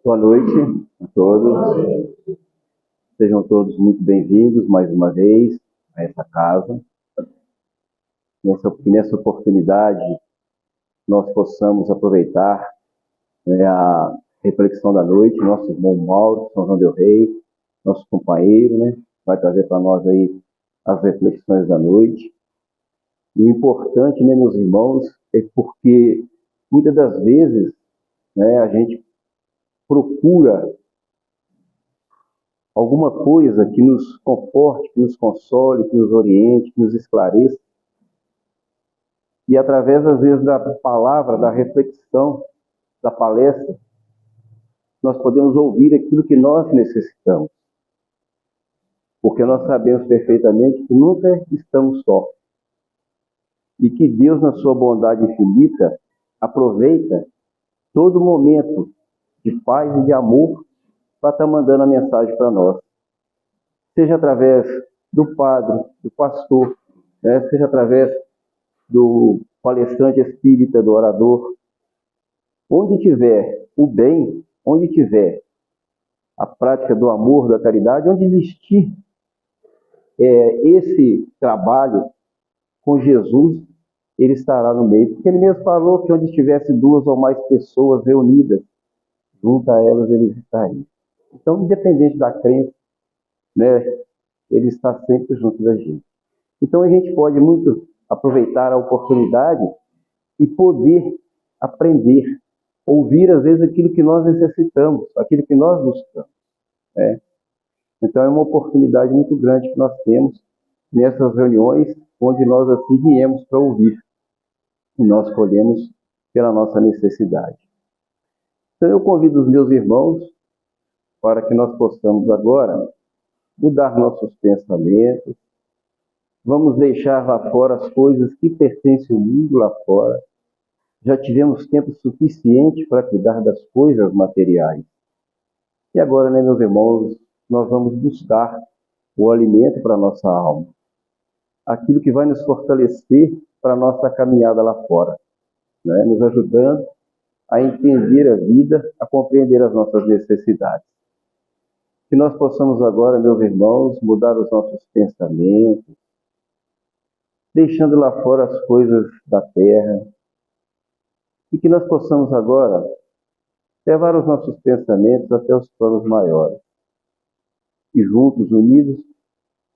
Boa noite a todos. Sejam todos muito bem-vindos mais uma vez a essa casa. Que nessa oportunidade nós possamos aproveitar, a reflexão da noite. Nosso irmão Mauro, São João del Rei, nosso companheiro, vai trazer para nós aí as reflexões da noite. E o importante, meus irmãos, é porque muitas das vezes, a gente procura alguma coisa que nos conforte, que nos console, que nos oriente, que nos esclareça. E através, às vezes, da palavra, da reflexão, da palestra, nós podemos ouvir aquilo que nós necessitamos. Porque nós sabemos perfeitamente que nunca estamos só. E que Deus, na sua bondade infinita, aproveita todo momento de paz e de amor para estar mandando a mensagem para nós. Seja através do padre, do pastor, seja através do palestrante espírita, do orador. Onde tiver o bem, onde tiver a prática do amor, da caridade, onde existir esse trabalho com Jesus, ele estará no meio. Porque ele mesmo falou que onde estivesse 2 ou mais pessoas reunidas, junto a elas ele estaria. Então, independente da crença, ele está sempre junto da gente. Então, a gente pode muito aproveitar a oportunidade e poder aprender, ouvir, às vezes, aquilo que nós necessitamos, aquilo que nós buscamos. Então, é uma oportunidade muito grande que nós temos nessas reuniões, onde nós assim viemos para ouvir, e nós colhemos pela nossa necessidade. Então, eu convido os meus irmãos para que nós possamos agora mudar nossos pensamentos. Vamos deixar lá fora as coisas que pertencem ao mundo lá fora. Já tivemos tempo suficiente para cuidar das coisas materiais. E agora, meus irmãos, nós vamos buscar o alimento para a nossa alma. Aquilo que vai nos fortalecer para a nossa caminhada lá fora. Nos ajudando a entender a vida, a compreender as nossas necessidades. Que nós possamos agora, meus irmãos, mudar os nossos pensamentos, deixando lá fora as coisas da terra, e que nós possamos agora levar os nossos pensamentos até os planos maiores, e juntos, unidos,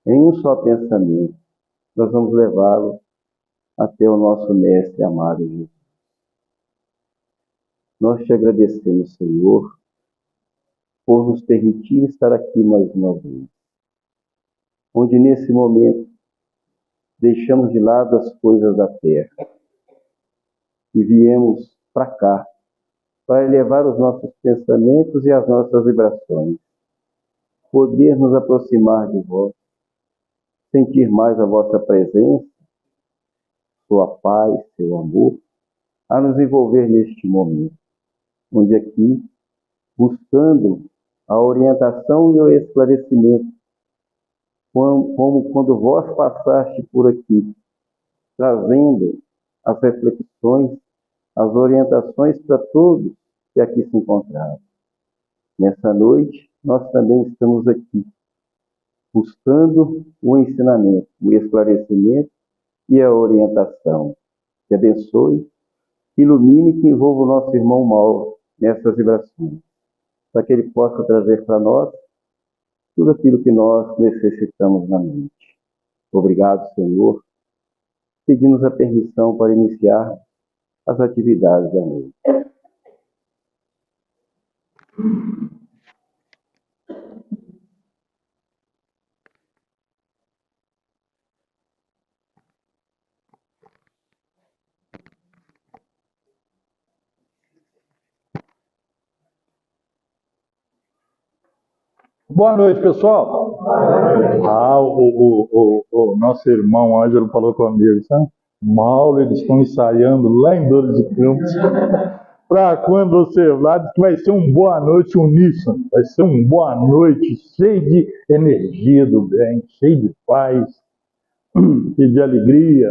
em um só pensamento, nós vamos levá-lo até o nosso Mestre amado Jesus. Nós te agradecemos, Senhor, por nos permitir estar aqui mais uma vez, onde nesse momento deixamos de lado as coisas da terra e viemos para cá para elevar os nossos pensamentos e as nossas vibrações, poder nos aproximar de vós, sentir mais a vossa presença, sua paz, seu amor, a nos envolver neste momento, onde aqui, buscando a orientação e o esclarecimento, como quando vós passaste por aqui, trazendo as reflexões, as orientações para todos que aqui se encontraram. Nessa noite, nós também estamos aqui, buscando o ensinamento, o esclarecimento e a orientação. Que abençoe, que ilumine e que envolva o nosso irmão Mauro nessas vibrações, para que ele possa trazer para nós tudo aquilo que nós necessitamos na mente. Obrigado, Senhor. Pedimos a permissão para iniciar as atividades da noite. Boa noite, pessoal. O nosso irmão Ângelo falou comigo, sabe? Mauro, eles estão ensaiando lá em Dores de Campos. Para quando você lá, diz que vai ser um boa noite uníssono. Vai ser um boa noite cheio de energia do bem, cheio de paz e de alegria.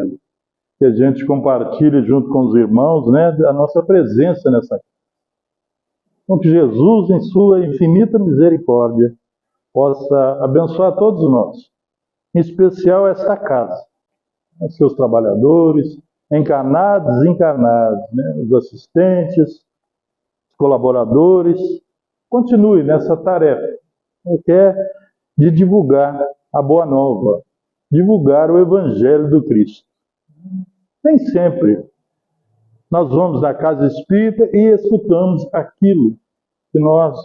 Que a gente compartilhe junto com os irmãos, a nossa presença nessa. Então, que Jesus, em sua infinita misericórdia, possa abençoar todos nós, em especial esta casa, seus trabalhadores, encarnados e desencarnados, né? Os assistentes, os colaboradores. Continue nessa tarefa, que é de divulgar a boa nova, divulgar o Evangelho do Cristo. Nem sempre nós vamos na casa espírita e escutamos aquilo que nós...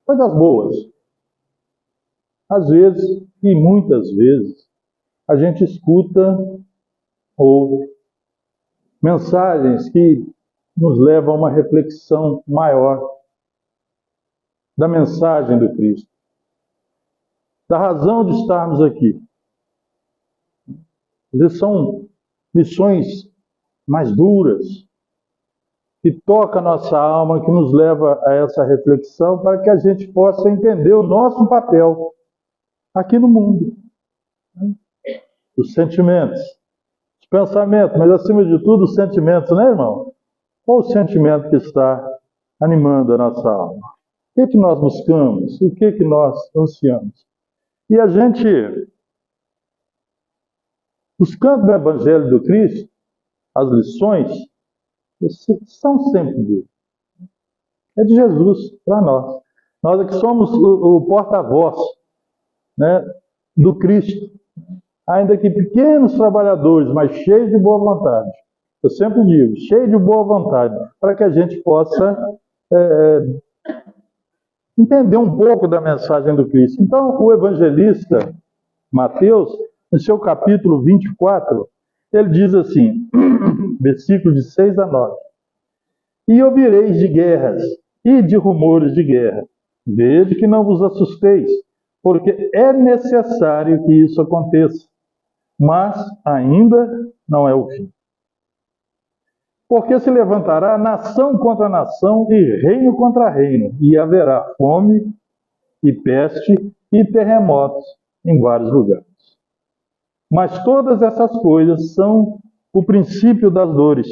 coisas boas. Às vezes, e muitas vezes, a gente escuta ou mensagens que nos levam a uma reflexão maior da mensagem do Cristo, da razão de estarmos aqui. Às vezes são lições mais duras, que toca a nossa alma, que nos leva a essa reflexão para que a gente possa entender o nosso papel aqui no mundo. Os sentimentos, os pensamentos, mas acima de tudo os sentimentos, né, irmão? Qual o sentimento que está animando a nossa alma? O que nós buscamos? O que nós ansiamos? E a gente, buscando no Evangelho do Cristo, as lições são sempre dele. É de Jesus para nós. Nós é que somos o porta-voz, né, do Cristo. Ainda que pequenos trabalhadores, mas cheios de boa vontade. Eu sempre digo, cheios de boa vontade, para que a gente possa entender um pouco da mensagem do Cristo. Então, o evangelista Mateus, no seu capítulo 24, ele diz assim, versículo de 6 a 9: E ouvireis de guerras e de rumores de guerra. Vede que não vos assusteis, porque é necessário que isso aconteça, mas ainda não é o fim. Porque se levantará nação contra nação e reino contra reino, e haverá fome e peste e terremotos em vários lugares. Mas todas essas coisas são o princípio das dores.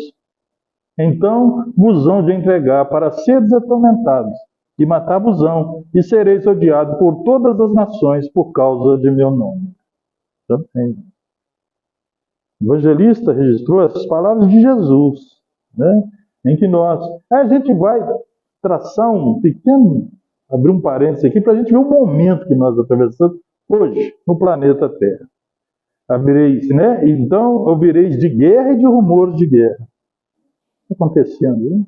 Então vos hão de entregar para seres atormentados, e matar-vos-ão, e sereis odiados por todas as nações por causa de meu nome. Também. O evangelista registrou essas palavras de Jesus, né? Em que a gente vai traçar um pequeno, abrir um parênteses aqui, para a gente ver o momento que nós atravessamos hoje no planeta Terra. Abrireis, né? Então, ouvireis de guerra e de rumores de guerra. O que está acontecendo, né?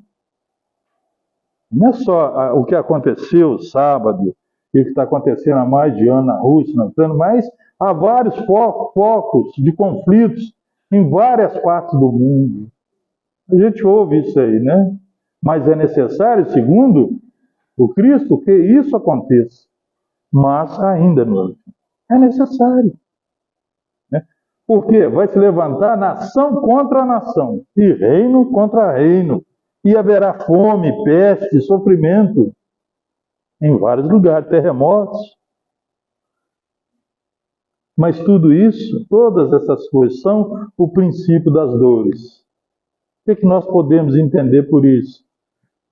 Não é só o que aconteceu sábado e o que está acontecendo há mais de ano na Rússia, na Ucrânia, mas há vários focos de conflitos em várias partes do mundo. A gente ouve isso aí, né? Mas é necessário, segundo o Cristo, que isso aconteça. Mas ainda não é necessário. Né? Porque vai se levantar nação contra nação e reino contra reino. E haverá fome, peste, sofrimento em vários lugares, terremotos. Mas tudo isso, todas essas coisas, são o princípio das dores. O que nós podemos entender por isso?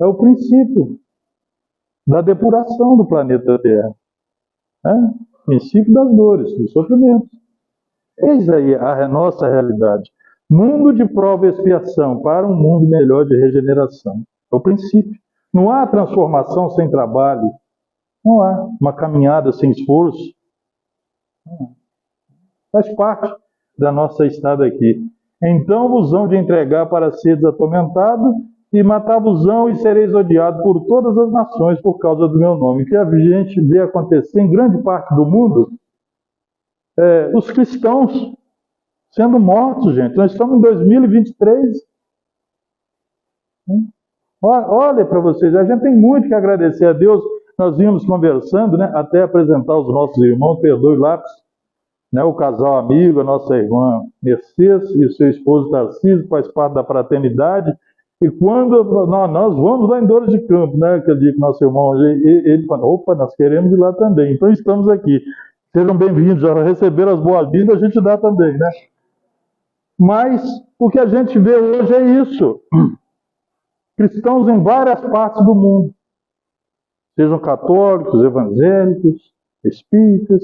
É o princípio da depuração do planeta Terra. O princípio das dores, do sofrimento. Eis aí a nossa realidade. Mundo de prova e expiação para um mundo melhor de regeneração. É o princípio. Não há transformação sem trabalho. Não há uma caminhada sem esforço. Faz parte da nossa estada aqui. Então vos hão de entregar para seres atormentados e matar-vos-ão e sereis odiados por todas as nações por causa do meu nome. Que a gente vê acontecer em grande parte do mundo, os cristãos sendo mortos, gente. Nós estamos em 2023. Olha para vocês, a gente tem muito que agradecer a Deus. Nós vimos conversando, né, até apresentar os nossos irmãos, perdoe lápis, né, o casal amigo, a nossa irmã Mercedes e o seu esposo Tarcísio, faz parte da fraternidade. E quando nós vamos lá em Dores de Campos, né, aquele dia que nosso irmão, ele falou, opa, nós queremos ir lá também. Então estamos aqui. Sejam bem-vindos, já receberam as boas-vindas, a gente dá também, né? Mas o que a gente vê hoje é isso. cristãos em várias partes do mundo, sejam católicos, evangélicos, espíritas,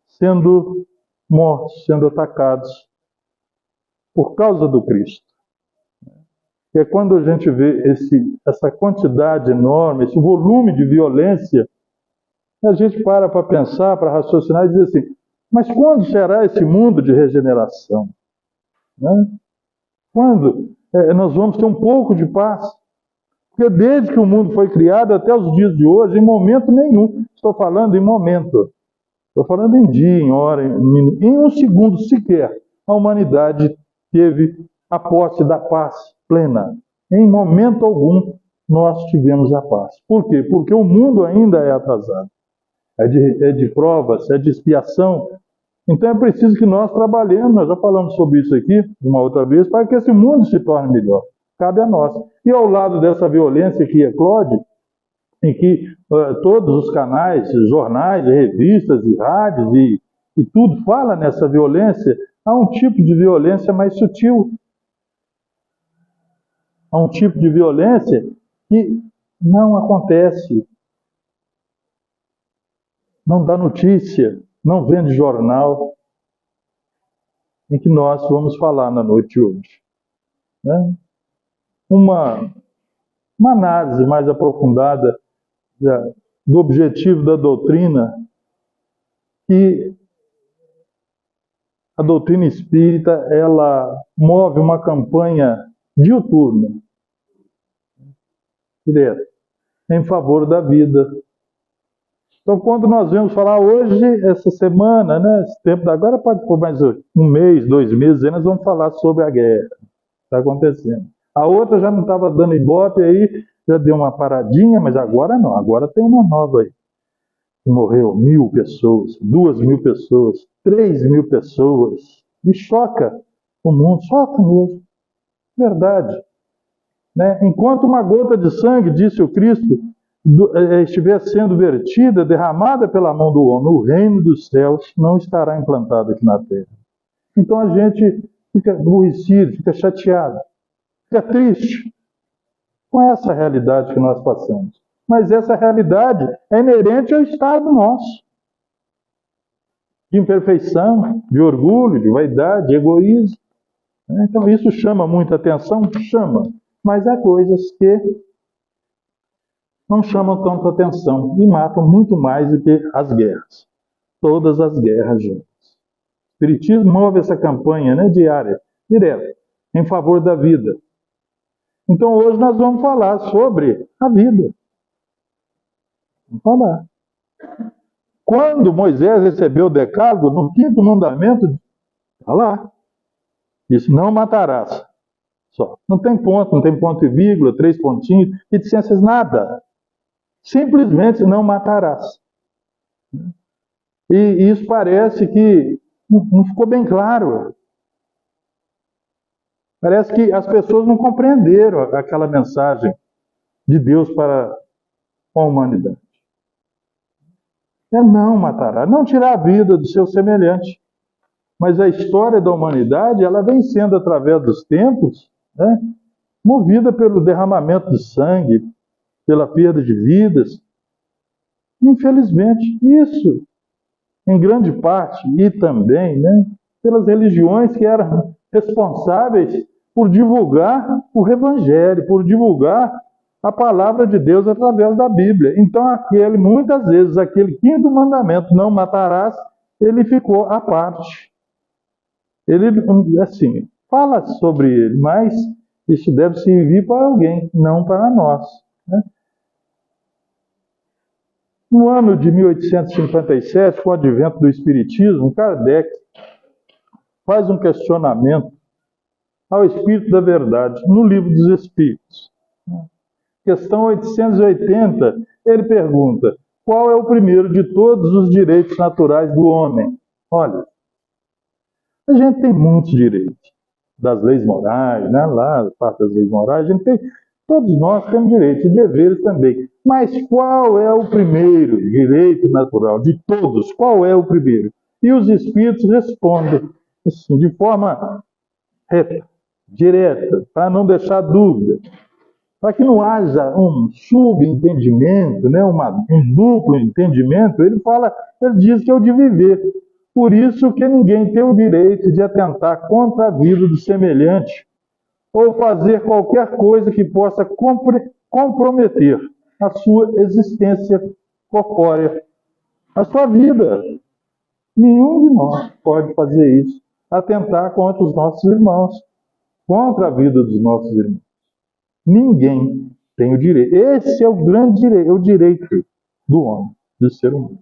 sendo mortos, sendo atacados por causa do Cristo. E é quando a gente vê essa quantidade enorme, esse volume de violência, a gente para pensar, para raciocinar e dizer assim, mas quando será esse mundo de regeneração? Né? Quando nós vamos ter um pouco de paz? Porque desde que o mundo foi criado até os dias de hoje, em momento nenhum, estou falando em momento, estou falando em dia, em hora, em minuto, em um segundo sequer, a humanidade teve a posse da paz plena. Em momento algum, nós tivemos a paz. Por quê? Porque o mundo ainda é atrasado. É de provas, é de expiação. Então é preciso que nós trabalhemos, nós já falamos sobre isso aqui uma outra vez, para que esse mundo se torne melhor. Cabe a nós. E ao lado dessa violência que eclode, em que todos os canais, jornais, revistas e rádios e tudo fala nessa violência, há um tipo de violência mais sutil. Há um tipo de violência que não acontece. Não dá notícia, não vende jornal, em que nós vamos falar na noite de hoje. Né? Uma análise mais aprofundada do objetivo da doutrina, que a doutrina espírita ela move uma campanha diuturna, direta, em favor da vida. Então, quando nós vamos falar hoje, essa semana, né, esse tempo da agora, pode por mais um mês, 2 meses, aí nós vamos falar sobre a guerra que está acontecendo. A outra já não estava dando ibope, aí já deu uma paradinha, mas agora não, agora tem uma nova aí. Morreu 1.000 pessoas, 2.000 pessoas, 3.000 pessoas. E choca o mundo, choca mesmo. Verdade. Né? Enquanto uma gota de sangue, disse o Cristo, estiver sendo vertida, derramada pela mão do homem, o reino dos céus não estará implantado aqui na terra. Então a gente fica aborrecido, fica chateado, fica triste com essa realidade que nós passamos. Mas essa realidade é inerente ao estado nosso. De imperfeição, de orgulho, de vaidade, de egoísmo. Então isso chama muita atenção? Chama. Mas há coisas que não chamam tanta atenção e matam muito mais do que as guerras. Todas as guerras juntas. O Espiritismo move essa campanha, né, diária, direta, em favor da vida. Então hoje nós vamos falar sobre a vida. Vamos falar. Quando Moisés recebeu o decálogo, no 5º mandamento, está lá, disse, não matarás. Só. Não tem ponto e vírgula, 3 pontinhos, reticências, nada. Simplesmente não matarás. E isso parece que não ficou bem claro. Parece que as pessoas não compreenderam aquela mensagem de Deus para a humanidade. É não matará, não tirar a vida do seu semelhante. Mas a história da humanidade, ela vem sendo, através dos tempos, né, movida pelo derramamento de sangue, pela perda de vidas. Infelizmente, isso, em grande parte, e também, né, pelas religiões que eram responsáveis por divulgar o Evangelho, por divulgar a palavra de Deus através da Bíblia. Então, muitas vezes, aquele 5º mandamento, não matarás, ele ficou à parte. Ele, assim, fala sobre ele, mas isso deve servir para alguém, não para nós. Né? No ano de 1857, com o advento do Espiritismo, Kardec faz um questionamento ao Espírito da Verdade, no Livro dos Espíritos. Questão 880, ele pergunta, qual é o primeiro de todos os direitos naturais do homem? Olha, a gente tem muitos direitos, das leis morais, né? Lá, parte das leis morais, a gente tem, todos nós temos direitos e deveres também. Mas qual é o primeiro direito natural de todos? Qual é o primeiro? E os Espíritos respondem assim, de forma reta, direta, para não deixar dúvida. para que não haja um subentendimento, né, um duplo entendimento, ele diz que é o de viver. Por isso que ninguém tem o direito de atentar contra a vida do semelhante ou fazer qualquer coisa que possa comprometer a sua existência corpórea, a sua vida. Nenhum de nós pode fazer isso, atentar contra os nossos irmãos, contra a vida dos nossos irmãos. Ninguém tem o direito. Esse é o grande direito, é o direito do homem, do ser humano.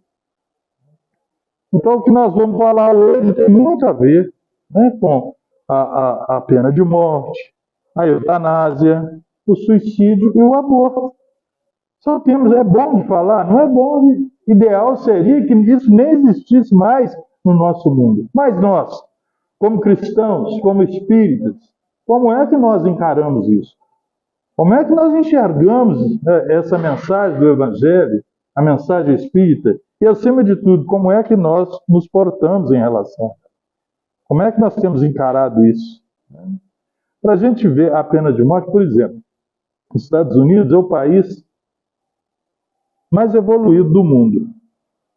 Então, o que nós vamos falar hoje tem muito a ver, né, com a pena de morte, a eutanásia, o suicídio e o aborto. Só temos, é bom de falar, não é bom, ideal seria que isso nem existisse mais no nosso mundo. Mas nós, como cristãos, como espíritas, como é que nós encaramos isso? Como é que nós enxergamos essa mensagem do Evangelho, a mensagem espírita? E, acima de tudo, como é que nós nos portamos em relação a ela? Como é que nós temos encarado isso? Para a gente ver a pena de morte, por exemplo, os Estados Unidos é o país mais evoluído do mundo.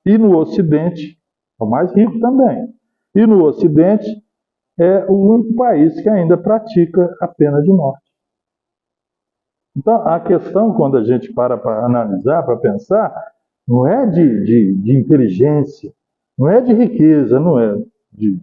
E no Ocidente, é o mais rico também. E no Ocidente é o único país que ainda pratica a pena de morte. Então, a questão, quando a gente para analisar, para pensar, não é de inteligência, não é de riqueza, não é de...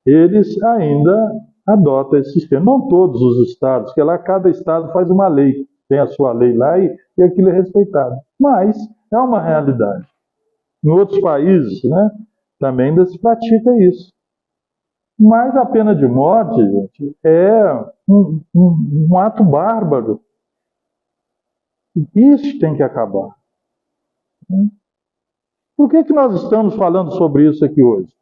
Eles ainda adotam esse sistema. Não todos os estados, porque lá cada estado faz uma lei, tem a sua lei lá e aquilo é respeitado. Mas é uma realidade. Em outros países, né, também ainda se pratica isso. Mas a pena de morte, gente, é um ato bárbaro. Isso tem que acabar. Por que nós estamos falando sobre isso aqui hoje?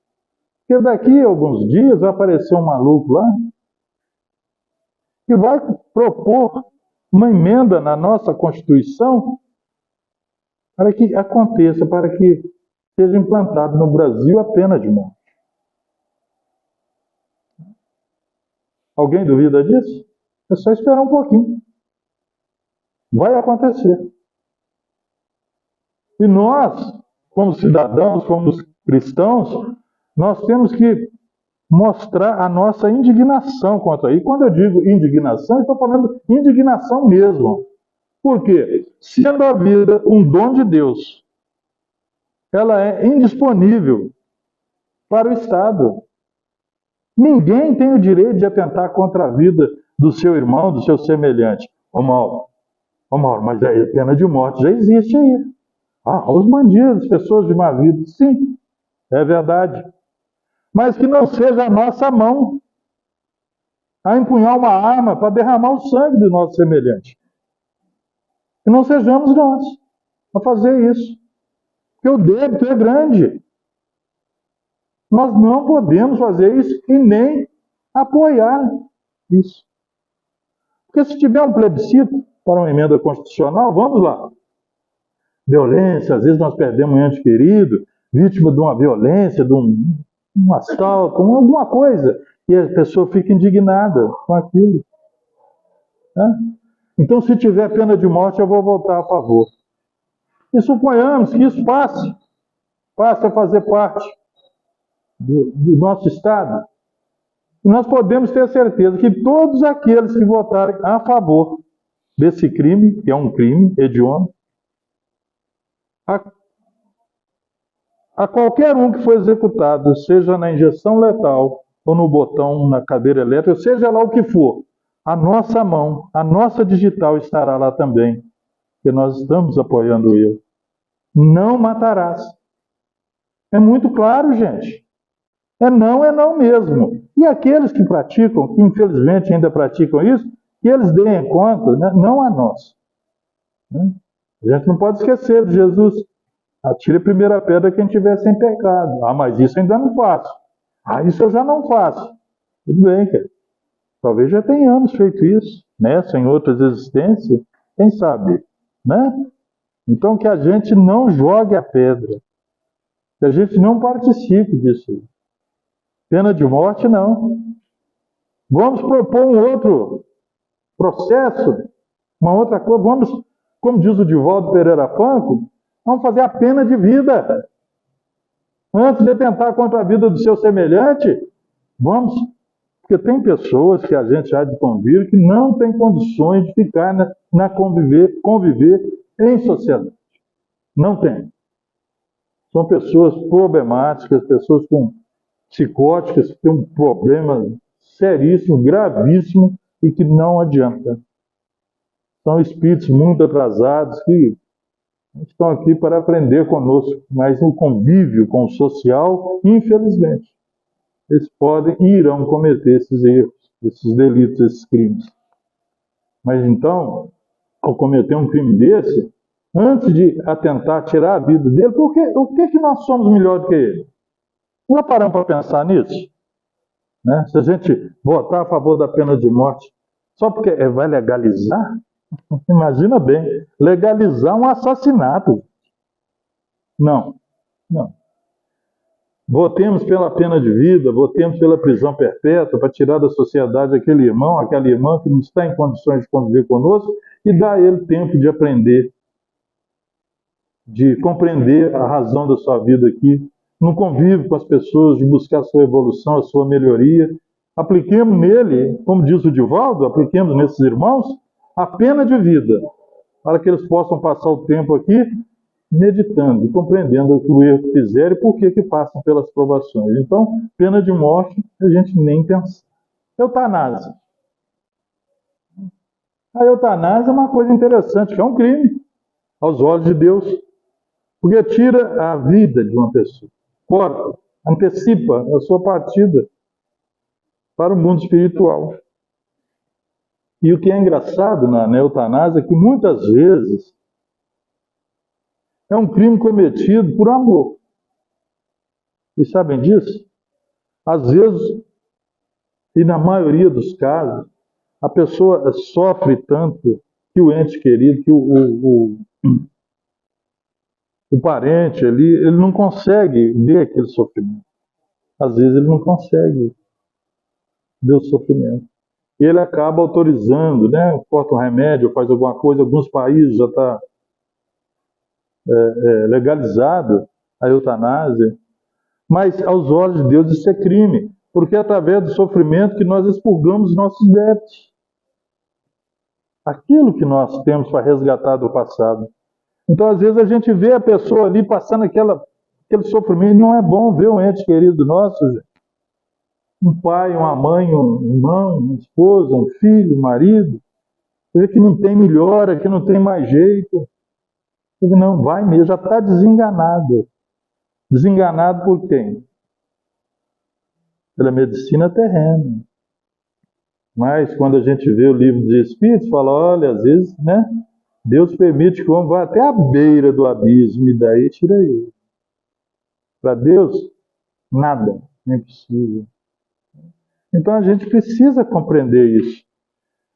Porque daqui a alguns dias vai aparecer um maluco lá que vai propor uma emenda na nossa Constituição para que aconteça, para que seja implantado no Brasil a pena de morte. Alguém duvida disso? É só esperar um pouquinho. Vai acontecer. E nós, como cidadãos, como cristãos, nós temos que mostrar a nossa indignação contra isso. E quando eu digo indignação, estou falando indignação mesmo. Por quê? Sendo a vida um dom de Deus, ela é indisponível para o Estado. Ninguém tem o direito de atentar contra a vida do seu irmão, do seu semelhante. Ô Mauro, mas a pena de morte já existe aí. Os bandidos, pessoas de má vida. Sim, é verdade. Mas que não seja a nossa mão a empunhar uma arma para derramar o sangue do nosso semelhante. Que não sejamos nós a fazer isso. Porque o débito é grande. Nós não podemos fazer isso e nem apoiar isso. Porque se tiver um plebiscito para uma emenda constitucional, vamos lá. Violência, às vezes nós perdemos um ente querido, vítima de uma violência, de um assalto, alguma coisa, e a pessoa fica indignada com aquilo. Então, se tiver pena de morte, eu vou votar a favor. E suponhamos que isso passe a fazer parte do nosso Estado. E nós podemos ter certeza que todos aqueles que votarem a favor desse crime, que é um crime hediondo, a qualquer um que for executado, seja na injeção letal ou no botão, na cadeira elétrica, seja lá o que for, a nossa mão, a nossa digital estará lá também, que nós estamos apoiando ele. Não matarás. É muito claro, gente. É não mesmo. E aqueles que praticam, que infelizmente ainda praticam isso, que eles deem conta, né? Não a nós. A gente não pode esquecer de Jesus. Atire a primeira pedra quem estiver sem pecado. Mas isso eu ainda não faço. Isso eu já não faço. Tudo bem, cara. Talvez já tenhamos feito isso, nessa, em outras existências. Quem sabe, né? Então que a gente não jogue a pedra. Que a gente não participe disso. Pena de morte, não. Vamos propor um outro processo, uma outra coisa. Vamos, como diz o Divaldo Pereira Franco, vamos fazer a pena de vida. Antes de atentar contra a vida do seu semelhante, vamos. Porque tem pessoas que a gente há de convir que não tem condições de ficar conviver em sociedade. Não tem. São pessoas problemáticas, pessoas psicóticas, que têm um problema seríssimo, gravíssimo e que não adianta. São espíritos muito atrasados que estão aqui para aprender conosco, mas no convívio com o social, infelizmente, eles podem e irão cometer esses erros, esses delitos, esses crimes. Mas então, ao cometer um crime desse, antes de atentar tirar a vida dele, o que nós somos melhor do que ele? Não paramos para pensar nisso? Né? Se a gente votar a favor da pena de morte, só porque vai legalizar? Imagina bem, legalizar um assassinato. Não, não. Votemos pela pena de vida, votemos pela prisão perpétua para tirar da sociedade aquele irmão, aquela irmã que não está em condições de conviver conosco e dar a ele tempo de aprender, de compreender a razão da sua vida aqui, no convívio com as pessoas, de buscar a sua evolução, a sua melhoria. Apliquemos nele, como diz o Divaldo, apliquemos nesses irmãos a pena de vida, para que eles possam passar o tempo aqui meditando e compreendendo o erro que fizeram e por que passam pelas provações. Então, pena de morte, a gente nem pensa. Eutanásia. A eutanásia é uma coisa interessante, que é um crime aos olhos de Deus, porque tira a vida de uma pessoa, corta, antecipa a sua partida para o mundo espiritual. E o que é engraçado na eutanásia é que muitas vezes é um crime cometido por amor. Vocês sabem disso? Às vezes, e na maioria dos casos, a pessoa sofre tanto que o ente querido, que o parente ali, ele não consegue ver aquele sofrimento. Às vezes ele não consegue ver o sofrimento. E ele acaba autorizando, né? Corta um remédio, faz alguma coisa. Alguns países já está legalizado a eutanásia. Mas aos olhos de Deus isso é crime, porque é através do sofrimento que nós expurgamos nossos débitos. Aquilo que nós temos para resgatar do passado. Então, às vezes, a gente vê a pessoa ali passando aquele sofrimento, e não é bom ver um ente querido nosso, gente. Um pai, uma mãe, um irmão, uma esposa, um filho, um marido. Você vê que não tem melhora, que não tem mais jeito. Ele não vai mesmo, já está desenganado. Desenganado por quem? Pela medicina terrena. Mas quando a gente vê o livro dos Espíritos, fala, olha, às vezes, né? Deus permite que o homem vá até a beira do abismo e daí tira ele. Para Deus, nada é impossível. Então a gente precisa compreender isso.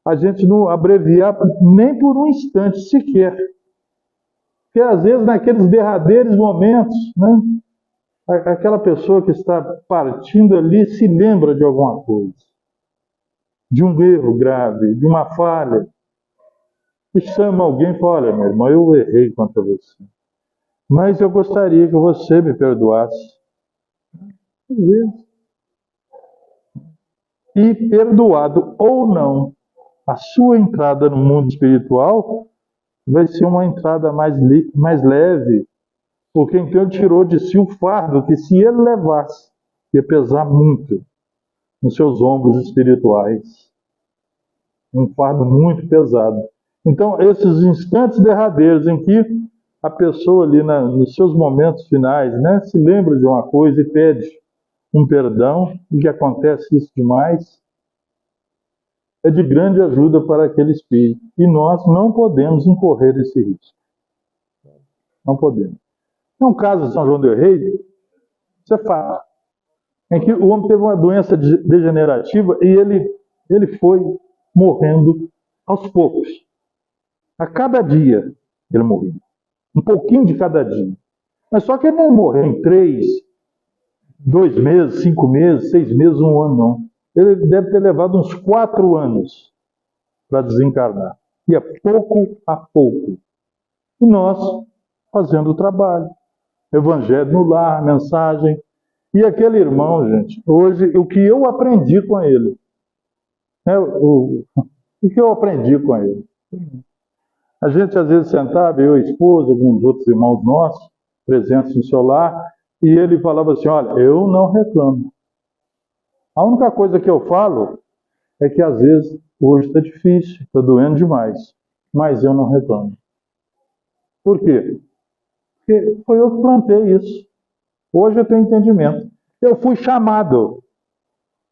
A gente não abreviar nem por um instante sequer. Porque às vezes naqueles derradeiros momentos, né? Aquela pessoa que está partindo ali se lembra de alguma coisa. De um erro grave, de uma falha. E chama alguém e fala, olha, meu irmão, eu errei contra você. Mas eu gostaria que você me perdoasse. Às vezes. E perdoado ou não, a sua entrada no mundo espiritual vai ser uma entrada mais leve, porque então ele tirou de si o fardo que, se ele levasse, ia pesar muito nos seus ombros espirituais. Um fardo muito pesado. Então, esses instantes derradeiros em que a pessoa ali nos seus momentos finais, né, se lembra de uma coisa e pede um perdão, e que acontece isso demais, é de grande ajuda para aquele espírito. E nós não podemos incorrer esse risco. Não podemos. Tem um caso de São João del Rei, isso é fato, em que o homem teve uma doença degenerativa e ele foi morrendo aos poucos. A cada dia ele morria. Um pouquinho de cada dia. Mas só que ele não morreu em 3, 2 meses, 5 meses, 6 meses, 1 ano, não. ele deve ter levado uns 4 anos para desencarnar. E é pouco a pouco. E nós fazendo o trabalho. Evangelho no lar, mensagem. E aquele irmão, gente, hoje, o que eu aprendi com ele, o que eu aprendi com ele? A gente às vezes sentava, eu, a esposa, alguns outros irmãos nossos, presentes no seu lar, e ele falava assim, olha, eu não reclamo. A única coisa que eu falo é que às vezes hoje está difícil, está doendo demais, mas eu não reclamo. Por quê? Porque foi eu que plantei isso. Hoje eu tenho entendimento. Eu fui chamado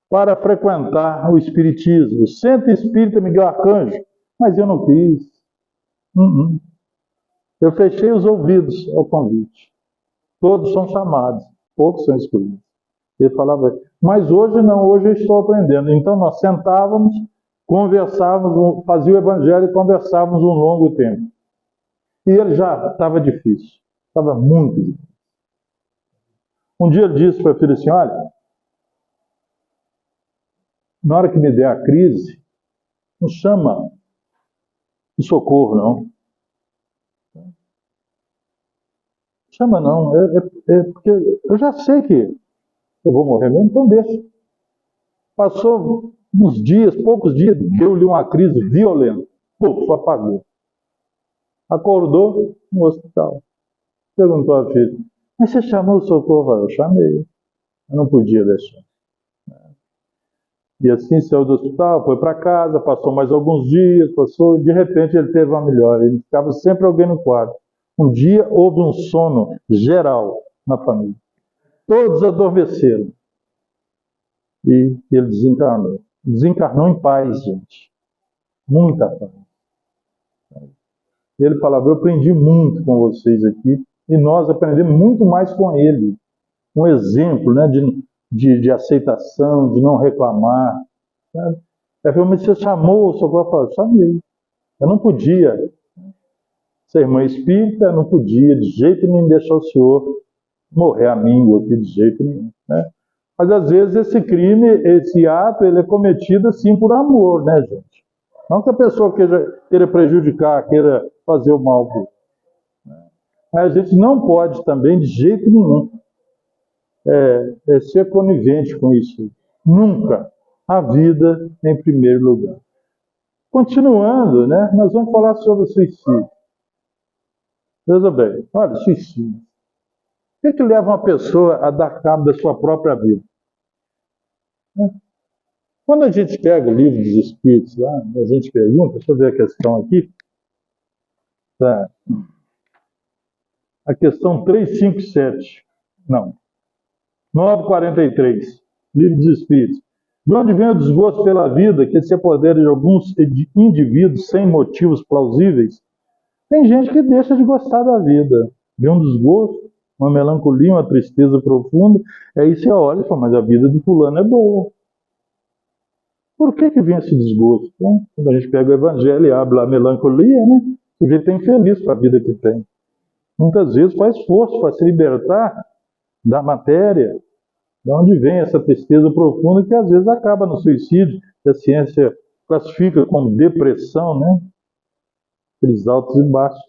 para frequentar o Espiritismo, o Centro Espírita Miguel Arcanjo, mas eu não quis. Eu fechei os ouvidos ao convite. Todos são chamados, poucos são escolhidos. Ele falava, mas hoje não, hoje eu estou aprendendo. Então nós sentávamos, conversávamos, fazia o Evangelho e conversávamos um longo tempo. E ele já estava difícil, estava muito difícil. Um dia ele disse para a filha assim, olha, na hora que me der a crise, não chama de socorro, não. Chama não, porque eu já sei que eu vou morrer mesmo, então deixa. Passou uns dias, poucos dias, deu-lhe uma crise violenta. Puf, apagou. Acordou no hospital. Perguntou à filha, mas você chamou o socorro? Eu chamei. Eu não podia deixar. E assim saiu do hospital, foi para casa, passou mais alguns dias, de repente ele teve uma melhora. Ele ficava sempre alguém no quarto. Um dia houve um sono geral na família. Todos adormeceram. E ele desencarnou. Desencarnou em paz, gente. Muita paz. Ele falava, eu aprendi muito com vocês aqui, e nós aprendemos muito mais com ele. Um exemplo, né, de aceitação, de não reclamar. Sabe? Realmente você chamou o socorro, eu falei, chamei. Eu não podia ser irmã espírita, eu não podia de jeito nenhum deixar o senhor morrer amigo aqui de jeito nenhum. Né? Mas às vezes esse crime, esse ato, ele é cometido assim por amor, né, gente? Não que a pessoa queira prejudicar, queira fazer o mal. A gente não pode também, de jeito nenhum, ser conivente com isso. Nunca. A vida em primeiro lugar. Continuando, né, nós vamos falar sobre o suicídio. Veja bem, olha, suicídio. O que leva uma pessoa a dar cabo da sua própria vida? Quando a gente pega o livro dos Espíritos lá, a gente pergunta, deixa eu ver a questão aqui. Tá. A questão 357. Não. 943. Livro dos Espíritos. De onde vem o desgosto pela vida que se apodera de alguns indivíduos sem motivos plausíveis? Tem gente que deixa de gostar da vida. Vem um desgosto, uma melancolia, uma tristeza profunda. Aí você olha e fala, mas a vida do fulano é boa. Por que vem esse desgosto? Então, quando a gente pega o Evangelho e abre lá a melancolia, né? O sujeito é infeliz com a vida que tem. Muitas vezes faz esforço para se libertar da matéria, de onde vem essa tristeza profunda que às vezes acaba no suicídio, que a ciência classifica como depressão, né? Aqueles altos e baixos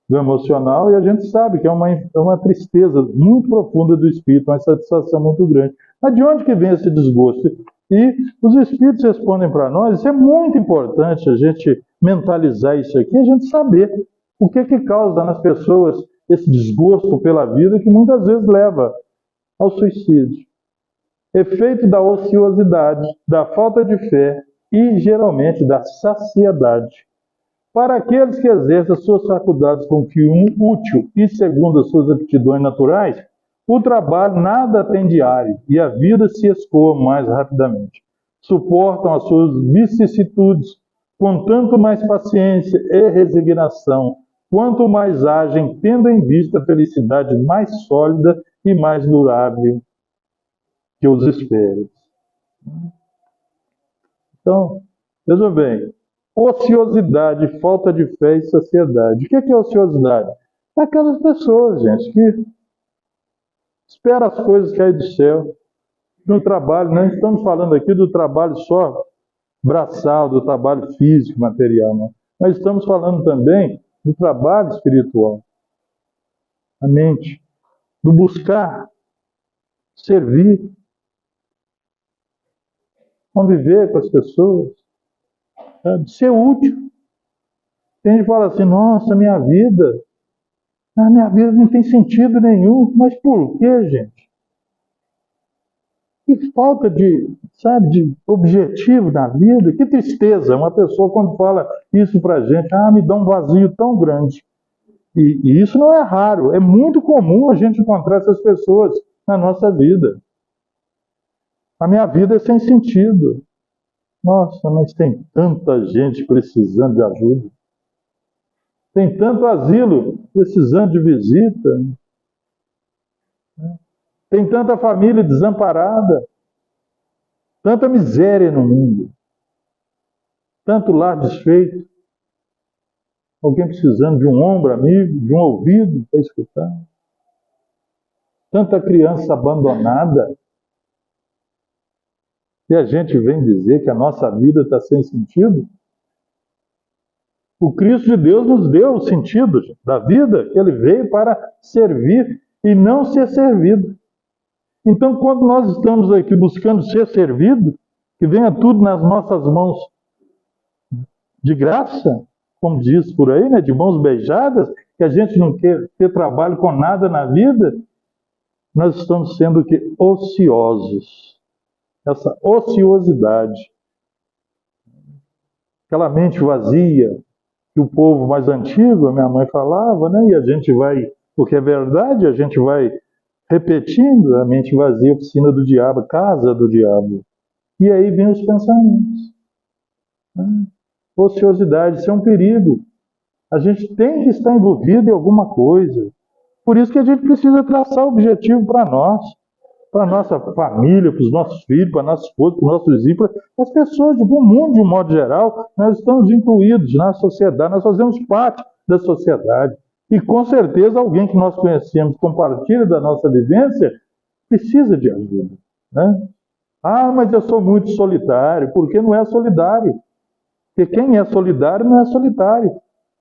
do emocional, e a gente sabe que é uma tristeza muito profunda do espírito, uma insatisfação muito grande. Mas de onde que vem esse desgosto? E os espíritos respondem para nós, isso é muito importante a gente mentalizar isso aqui, a gente saber o que causa nas pessoas esse desgosto pela vida que muitas vezes leva ao suicídio. Efeito da ociosidade, da falta de fé e, geralmente, da saciedade. Para aqueles que exercem suas faculdades com fim útil e segundo as suas aptidões naturais, o trabalho nada tem diário e a vida se escoa mais rapidamente. Suportam as suas vicissitudes com tanto mais paciência e resignação, quanto mais agem, tendo em vista a felicidade mais sólida e mais durável que os espera. Então, veja bem, ociosidade, falta de fé e saciedade. O que é ociosidade? Aquelas pessoas, gente, que esperam as coisas cair do céu, No trabalho, não estamos falando aqui do trabalho só braçal, do trabalho físico, material, não. Mas estamos falando também do trabalho espiritual, a mente, do buscar, servir, conviver com as pessoas, sabe? Ser útil. Tem gente que fala assim, nossa, minha vida não tem sentido nenhum. Mas por quê, gente? Que falta de, sabe, de objetivo na vida. Que tristeza uma pessoa quando fala isso pra gente. Me dá um vazio tão grande. E isso não é raro. É muito comum a gente encontrar essas pessoas na nossa vida. A minha vida é sem sentido. Nossa, mas tem tanta gente precisando de ajuda. Tem tanto asilo precisando de visita. Tem tanta família desamparada. Tanta miséria no mundo. Tanto lar desfeito. Alguém precisando de um ombro amigo, de um ouvido para escutar. Tanta criança abandonada. E a gente vem dizer que a nossa vida está sem sentido? O Cristo de Deus nos deu o sentido da vida, que Ele veio para servir e não ser servido. Então, quando nós estamos aqui buscando ser servido, que venha tudo nas nossas mãos de graça, como diz por aí, né, de mãos beijadas, que a gente não quer ter trabalho com nada na vida, nós estamos sendo que ociosos. Essa ociosidade, aquela mente vazia, que o povo mais antigo, a minha mãe falava, né? E a gente vai, porque é verdade, a gente vai repetindo, a mente vazia, oficina do diabo, casa do diabo. E aí vem os pensamentos. Ociosidade, isso é um perigo. A gente tem que estar envolvido em alguma coisa. Por isso que a gente precisa traçar objetivo para nós, para a nossa família, para os nossos filhos, para a nossa esposa, para os nossos vizinhos, para as pessoas do mundo de um modo geral. Nós estamos incluídos na sociedade, nós fazemos parte da sociedade. E com certeza alguém que nós conhecemos, compartilha da nossa vivência, precisa de ajuda. Né? Mas eu sou muito solitário. Por que não é solidário? Porque quem é solidário não é solitário.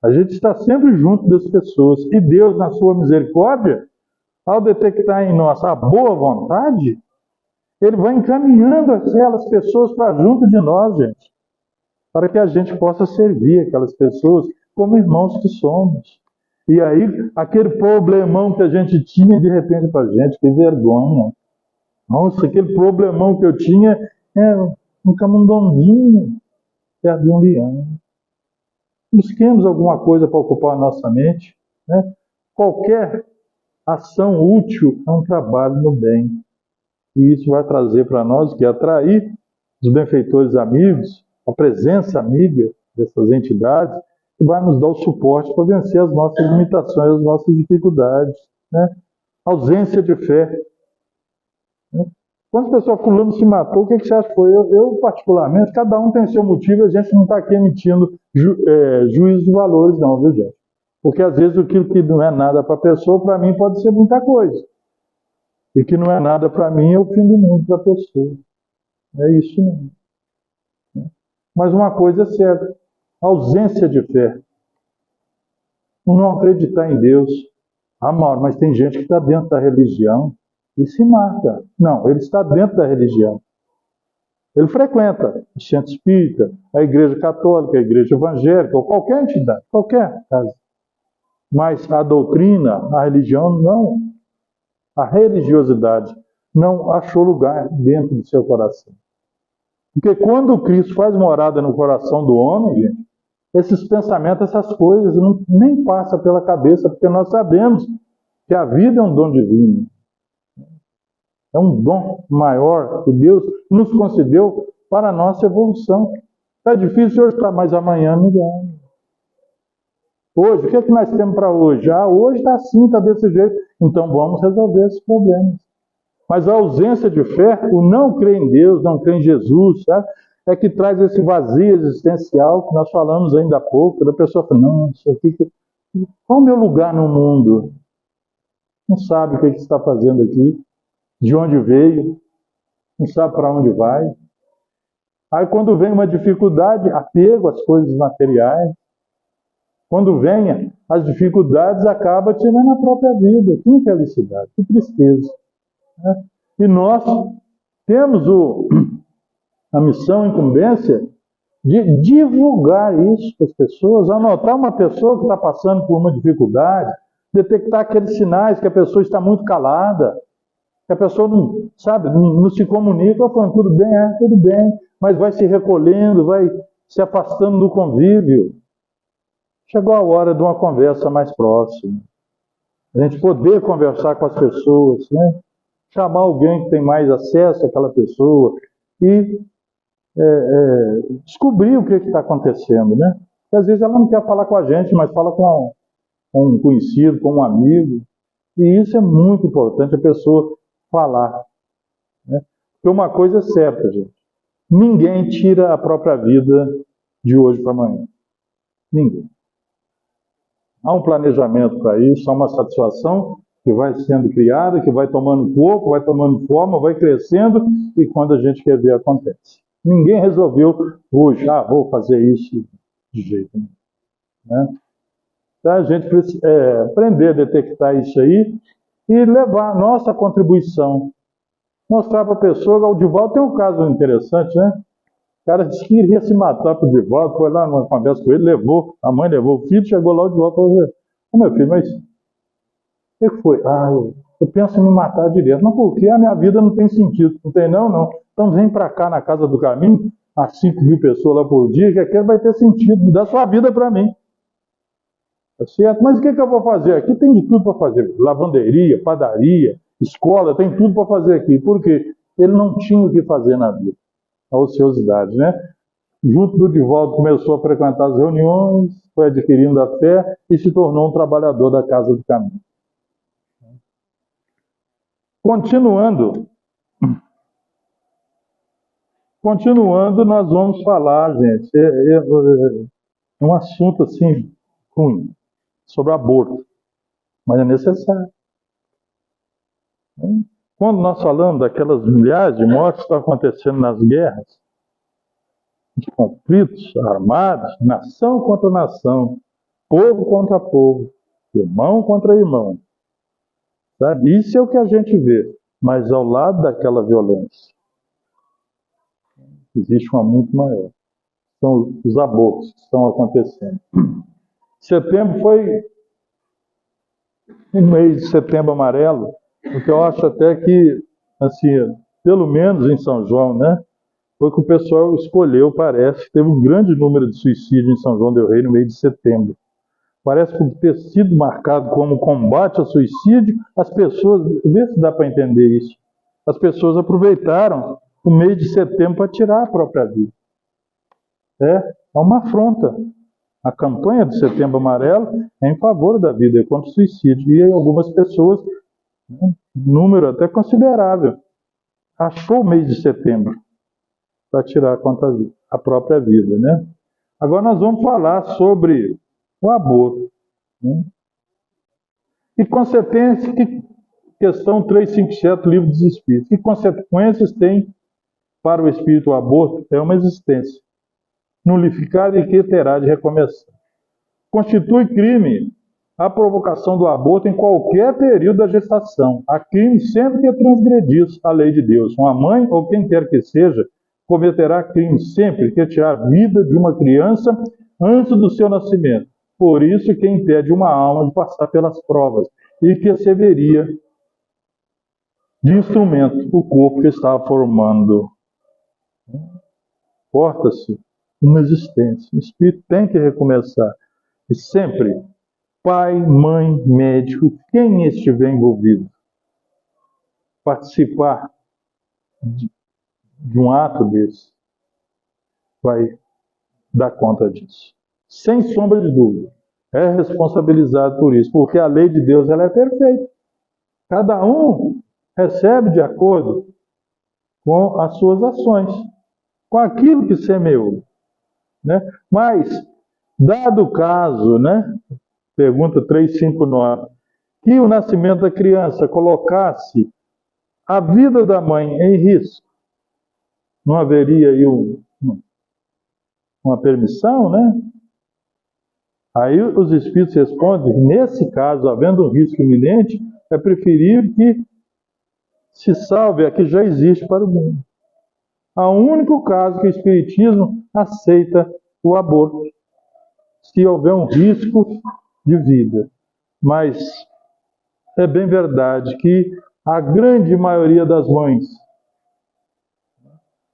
A gente está sempre junto das pessoas. E Deus, na sua misericórdia, ao detectar em nós a boa vontade, Ele vai encaminhando aquelas pessoas para junto de nós, gente, para que a gente possa servir aquelas pessoas como irmãos que somos. E aí, aquele problemão que a gente tinha, de repente, para a gente, que vergonha. Nossa, aquele problemão que eu tinha é um camundonguinho perto de um leão. Busquemos alguma coisa para ocupar a nossa mente. Né? Qualquer ação útil é um trabalho no bem. E isso vai trazer para nós, que é atrair os benfeitores amigos, a presença amiga dessas entidades, que vai nos dar o suporte para vencer as nossas limitações, as nossas dificuldades. Né? Ausência de fé. Né? Quando a pessoa fulano se matou, o que você acha que foi? Eu, particularmente, cada um tem seu motivo, a gente não está aqui emitindo juízo de valores, não, viu, gente? Porque às vezes aquilo que não é nada para a pessoa, para mim pode ser muita coisa. E que não é nada para mim é o fim do mundo para a pessoa. É isso mesmo. Mas uma coisa é certa, ausência de fé. Não acreditar em Deus. Mauro, mas tem gente que está dentro da religião e se mata. Não, ele está dentro da religião. Ele frequenta o centro espírita, a igreja católica, a igreja evangélica, ou qualquer entidade, qualquer casa. Mas a doutrina, a religião, não. A religiosidade não achou lugar dentro do seu coração. Porque quando o Cristo faz morada no coração do homem, gente, esses pensamentos, essas coisas, nem passam pela cabeça, porque nós sabemos que a vida é um dom divino. É um dom maior que Deus nos concedeu para a nossa evolução. Está difícil hoje, tá, mas amanhã melhor. Hoje, o que é que nós temos para hoje? Hoje está assim, está desse jeito. Então vamos resolver esses problemas. Mas a ausência de fé, o não crer em Deus, não crer em Jesus, sabe? É que traz esse vazio existencial que nós falamos ainda há pouco. Da pessoa fala, não, isso aqui, qual é o meu lugar no mundo? Não sabe o que está fazendo aqui, de onde veio. não sabe para onde vai. Aí quando vem uma dificuldade, apego às coisas materiais. Quando vem as dificuldades, acaba tirando a própria vida. Que infelicidade, que tristeza. Né? E nós temos a missão, a incumbência de divulgar isso para as pessoas, anotar uma pessoa que está passando por uma dificuldade, detectar aqueles sinais que a pessoa está muito calada, que a pessoa não, sabe, não se comunica, falando tudo bem, mas vai se recolhendo, vai se afastando do convívio. Chegou a hora de uma conversa mais próxima. A gente poder conversar com as pessoas, né? Chamar alguém que tem mais acesso àquela pessoa e descobrir o que está acontecendo, né? Porque às vezes ela não quer falar com a gente, mas fala com um conhecido, com um amigo. E isso é muito importante, a pessoa falar. Né? Porque uma coisa é certa, gente. Ninguém tira a própria vida de hoje para amanhã. Ninguém. Há um planejamento para isso, há uma satisfação que vai sendo criada, que vai tomando corpo, vai tomando forma, vai crescendo, e quando a gente quer ver, acontece. Ninguém resolveu hoje, vou fazer isso de jeito nenhum. Né? Então a gente precisa aprender a detectar isso aí e levar a nossa contribuição. Mostrar para a pessoa, o Divaldo tem um caso interessante, né? O cara disse que iria se matar para o Divaldo, foi lá numa conversa com ele, a mãe levou o filho, chegou lá o Divaldo falou, meu filho, mas o que foi? Eu penso em me matar direto. Não, porque a minha vida não tem sentido. Não tem não. Então vem para cá na Casa do Caminho, as 5.000 pessoas lá por dia, que aquilo vai ter sentido, dá sua vida para mim. Tá certo? Mas o que eu vou fazer aqui? Tem de tudo para fazer. Lavanderia, padaria, escola, tem tudo para fazer aqui. Por quê? Ele não tinha o que fazer na vida. A ociosidade, né? Junto do Divaldo, começou a frequentar as reuniões, foi adquirindo a fé e se tornou um trabalhador da Casa do Caminho. Continuando, nós vamos falar, gente, é um assunto assim ruim, sobre aborto, mas é necessário. Quando nós falamos daquelas milhares de mortes que estão acontecendo nas guerras, de conflitos armados, nação contra nação, povo contra povo, irmão contra irmão, sabe? Isso é o que a gente vê, mas ao lado daquela violência existe uma muito maior. São os abortos que estão acontecendo. Setembro foi um mês de setembro amarelo, porque eu acho até que, assim, pelo menos em São João, né, foi que o pessoal escolheu, parece, que teve um grande número de suicídios em São João del Rei no mês de setembro. Parece que por ter sido marcado como combate ao suicídio, as pessoas, vê se dá para entender isso, as pessoas aproveitaram o mês de setembro para tirar a própria vida. É uma afronta. A campanha do Setembro Amarelo é em favor da vida, é contra o suicídio. E algumas pessoas, um número até considerável, achou o mês de setembro para tirar contra a própria vida, né? Agora nós vamos falar sobre o aborto. Né? E consequências, questão 357 do Livro dos Espíritos. Que consequências tem para o espírito o aborto? É uma existência nulificada e que terá de recomeçar. Constitui crime a provocação do aborto em qualquer período da gestação. Há crime sempre que transgredir a lei de Deus. Uma mãe ou quem quer que seja cometerá crime sempre que tirar a vida de uma criança antes do seu nascimento. Por isso que impede uma alma de passar pelas provas e que serviria de instrumento o corpo que estava formando. Corta-se uma existência. O espírito tem que recomeçar. E sempre, pai, mãe, médico, quem estiver envolvido, participar de um ato desse, vai dar conta disso. Sem sombra de dúvida. É responsabilizado por isso, porque a lei de Deus ela é perfeita. Cada um recebe de acordo com as suas ações, com aquilo que semeou. Né? Mas, dado o caso, né, pergunta 359, que o nascimento da criança colocasse a vida da mãe em risco, não haveria aí uma permissão, né? Aí os espíritos respondem que, nesse caso, havendo um risco iminente, é preferível que se salve a que já existe para o mundo. Há um único caso que o Espiritismo aceita o aborto, se houver um risco de vida. Mas é bem verdade que a grande maioria das mães,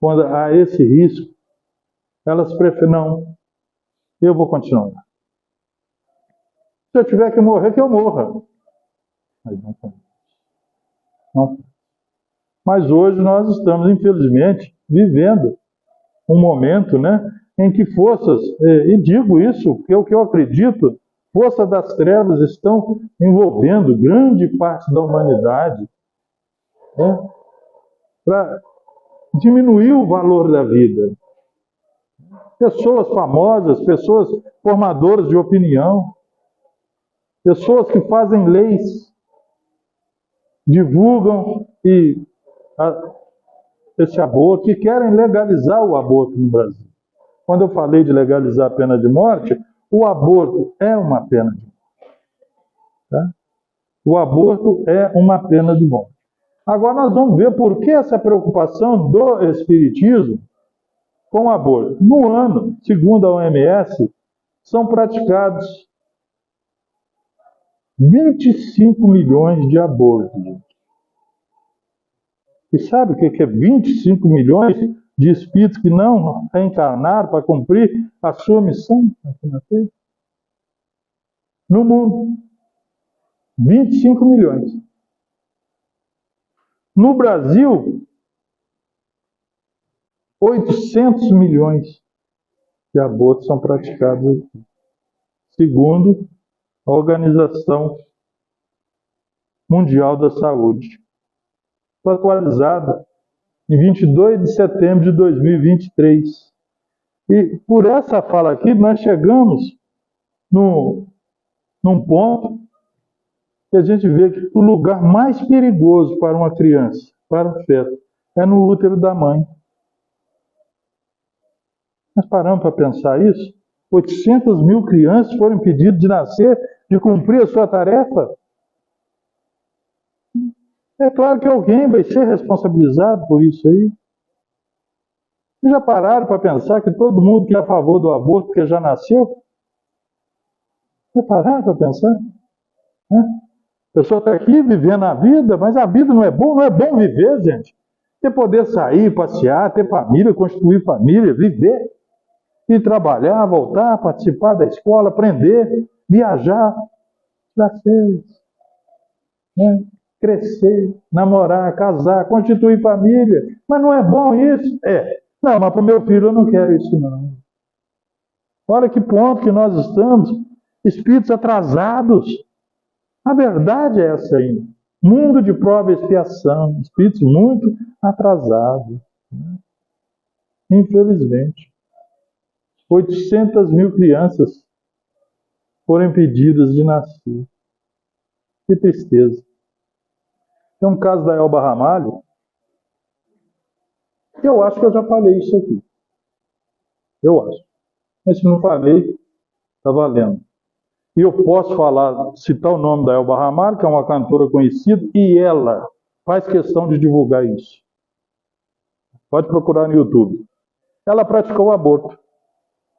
quando há esse risco, elas preferem, não, eu vou continuar. Se eu tiver que morrer, que eu morra. Mas não. Mas hoje nós estamos, infelizmente, vivendo um momento, né, em que forças, e digo isso porque é o que eu acredito, forças das trevas estão envolvendo grande parte da humanidade, né, para diminuir o valor da vida. Pessoas famosas, pessoas formadoras de opinião, pessoas que fazem leis, divulgam esse aborto, que querem legalizar o aborto no Brasil. Quando eu falei de legalizar a pena de morte, o aborto é uma pena de morte. Tá? O aborto é uma pena de morte. Agora nós vamos ver por que essa preocupação do Espiritismo com o aborto. No ano, segundo a OMS, são praticados 25 milhões de abortos. E sabe o que é 25 milhões de espíritos que não reencarnaram para cumprir a sua missão aqui na Terra? No mundo. 25 milhões. No Brasil, 800 milhões de abortos são praticados aqui, segundo a Organização Mundial da Saúde. Foi atualizada em 22 de setembro de 2023. E por essa fala aqui, nós chegamos num ponto que a gente vê que o lugar mais perigoso para uma criança, para o feto, é no útero da mãe. Nós paramos para pensar isso? 800 mil crianças foram impedidas de nascer, de cumprir a sua tarefa. É claro que alguém vai ser responsabilizado por isso aí. Vocês já pararam para pensar que todo mundo que é a favor do aborto porque já nasceu? Já pararam para pensar? A pessoa está aqui vivendo a vida, mas a vida não é bom viver, gente. Ter poder sair, passear, ter família, constituir família, viver. Ir trabalhar, voltar, participar da escola, aprender, viajar, tirar férias, né? Crescer, namorar, casar, constituir família. Mas não é bom isso? É. Não, mas para o meu filho eu não quero isso não. Olha que ponto que nós estamos, espíritos atrasados. A verdade é essa aí. Mundo de prova e expiação, espíritos muito atrasados. Né? Infelizmente. 800 mil crianças foram impedidas de nascer. Que tristeza. Tem um caso da Elba Ramalho, que eu acho que eu já falei isso aqui. Eu acho. Mas se não falei, está valendo. E eu posso citar o nome da Elba Ramalho, que é uma cantora conhecida, e ela faz questão de divulgar isso. Pode procurar no YouTube. Ela praticou o aborto.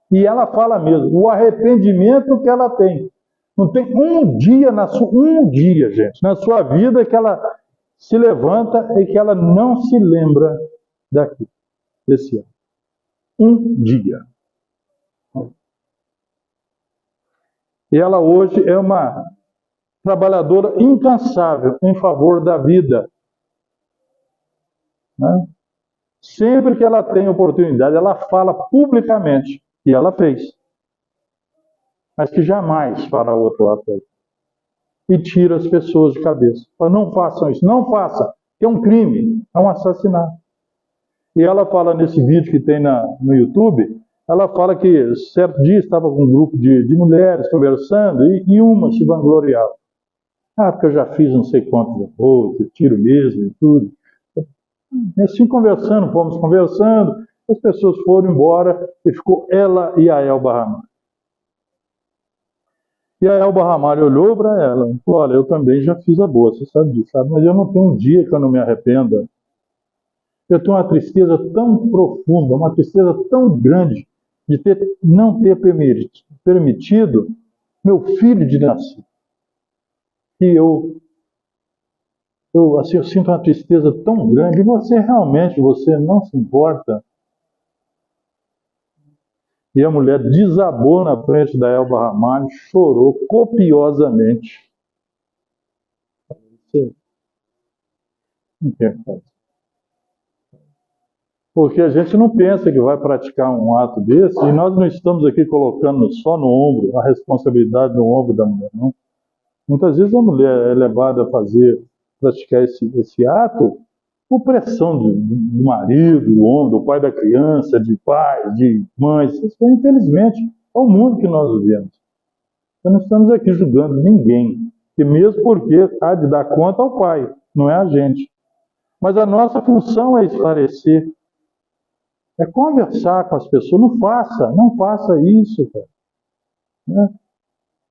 E ela fala mesmo, o arrependimento que ela tem. Não tem um dia, gente, na sua vida que ela se levanta e que ela não se lembra desse ano. Um dia. E ela hoje é uma trabalhadora incansável em favor da vida. Né? Sempre que ela tem oportunidade, ela fala publicamente. E ela fez. Mas que jamais fará o outro lado aí. E tira as pessoas de cabeça. Fala, não façam isso, não façam. Que é um crime, é um assassinato. E ela fala nesse vídeo que tem no YouTube, ela fala que certo dia estava com um grupo de mulheres conversando e uma se vangloriava. Ah, porque eu já fiz não sei quantos abortos, tiro mesmo e tudo. E assim conversando, fomos conversando, as pessoas foram embora e ficou ela e a Elba Ramalho. E a Elba Ramalho olhou para ela e falou: olha, eu também já fiz a boa, você sabe disso, sabe? Mas eu não tenho um dia que eu não me arrependa. Eu tenho uma tristeza tão profunda, uma tristeza tão grande de não ter permitido meu filho de nascer. E eu sinto uma tristeza tão grande. E você não se importa? E a mulher desabou na frente da Elba Ramalho, chorou copiosamente. Não tem como. Porque a gente não pensa que vai praticar um ato desse, e nós não estamos aqui colocando só no ombro, a responsabilidade no ombro da mulher, não. Muitas vezes a mulher é levada a praticar esse ato por pressão do marido, do homem, do pai da criança, de pais, de mães. Infelizmente, é o mundo que nós vivemos. Nós não estamos aqui julgando ninguém, e mesmo porque há de dar conta ao pai, não é a gente. Mas a nossa função é esclarecer, é conversar com as pessoas. Não faça isso, cara. Né?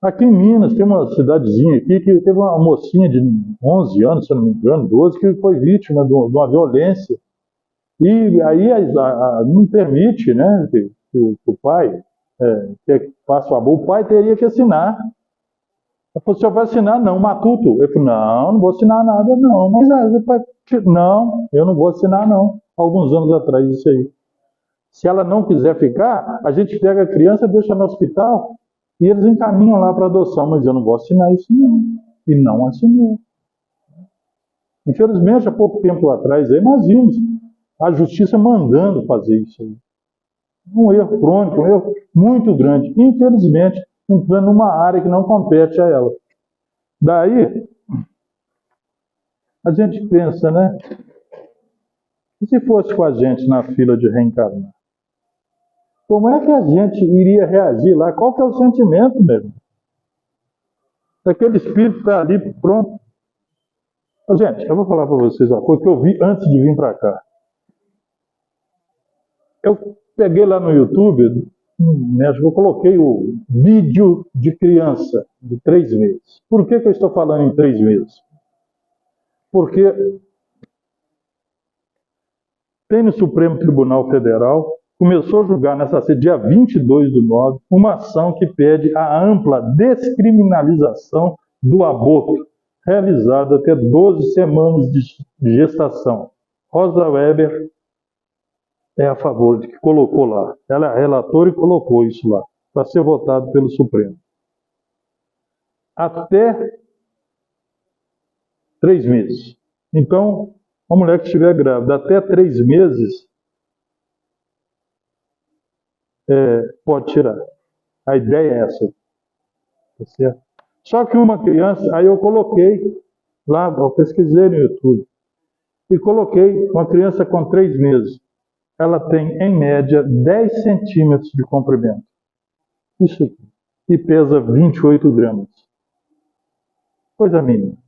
Aqui em Minas tem uma cidadezinha aqui que teve uma mocinha de 11 anos, se eu não me engano, 12, que foi vítima de uma violência. E aí não permite, né, que o pai que faça o aborto. O pai teria que assinar. Ela falou: o senhor vai assinar? Não, matuto. Eu falei: não vou assinar nada, não. Mas não, eu não vou assinar, não. Alguns anos atrás, isso aí. Se ela não quiser ficar, a gente pega a criança, deixa no hospital e eles encaminham lá para adoção. Mas eu não vou assinar isso, não. E não assinou. Infelizmente, há pouco tempo atrás, aí nós vimos a justiça mandando fazer isso aí. Um erro crônico, um erro muito grande. Infelizmente, entrando numa área que não compete a ela. Daí, a gente pensa, né? E se fosse com a gente na fila de reencarnar? Como é que a gente iria reagir lá? Qual que é o sentimento mesmo? Aquele espírito está ali pronto. Gente, eu vou falar para vocês uma coisa que eu vi antes de vir para cá. Eu peguei lá no YouTube, eu coloquei o vídeo de criança de 3 meses. Por que eu estou falando em 3 meses? Porque tem no Supremo Tribunal Federal, começou a julgar nessa dia 22/9, uma ação que pede a ampla descriminalização do aborto, realizado até 12 semanas de gestação. Rosa Weber é a favor de que colocou lá. Ela é a relatora e colocou isso lá, para ser votado pelo Supremo. Até 3 meses. Então, uma mulher que estiver grávida até 3 meses, pode tirar. A ideia é essa. Tá certo? Só que uma criança, aí eu coloquei lá, eu pesquisei no YouTube, e coloquei uma criança com 3 meses. Ela tem, em média, 10 centímetros de comprimento. Isso aqui. E pesa 28 gramas. Coisa mínima.